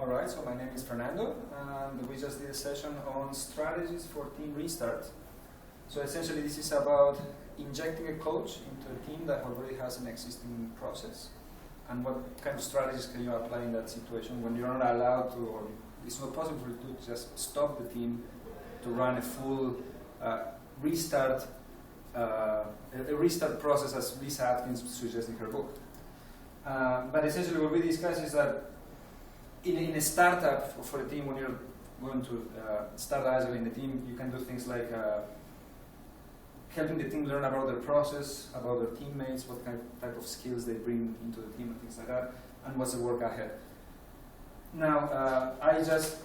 Alright, so my name is Fernando, and we just did a session on strategies for team restart. So essentially this is about injecting a coach into a team that already has an existing process, and what kind of strategies can you apply in that situation when you're not allowed to, or it's not possible for you to just stop the team to run a full restart, a restart process, as Lisa Atkins suggests in her book. But essentially what we discuss is that in a startup for a team, when you're going to start Agile in the team, you can do things like helping the team learn about their process, about their teammates, what type of skills they bring into the team and things like that, and what's the work ahead. Now, I just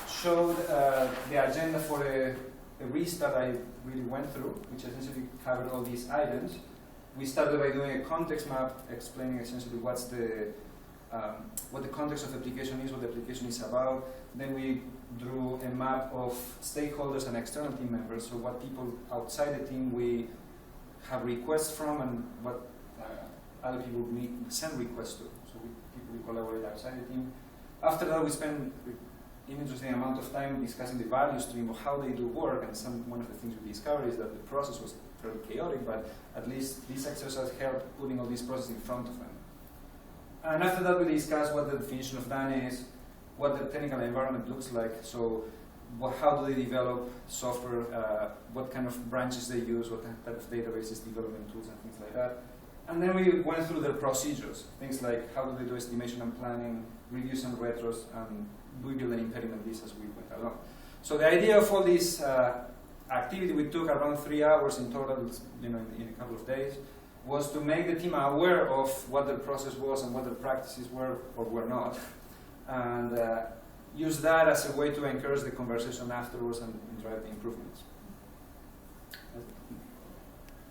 showed the agenda for a restart I really went through, which essentially covered all these items. We started by doing a context map explaining essentially what's what the context of the application is, what the application is about. Then we drew a map of stakeholders and external team members, so what people outside the team we have requests from and what other people send requests to, so people we collaborate outside the team. After that, we spent an interesting amount of time discussing the value stream of how they do work, and one of the things we discovered is that the process was fairly chaotic, but at least this exercise helped putting all these processes in front of them. And after that, we discussed what the definition of done is, what the technical environment looks like, so how do they develop software, what kind of branches they use, what type of databases, development tools, and things like that. And then we went through their procedures, things like how do they do estimation and planning, reviews and retros, and do we build an impediment list as we went along. So the idea of all this activity we took around 3 hours in total, in a couple of days, was to make the team aware of what their process was and what their practices were or were not, and use that as a way to encourage the conversation afterwards and drive the improvements.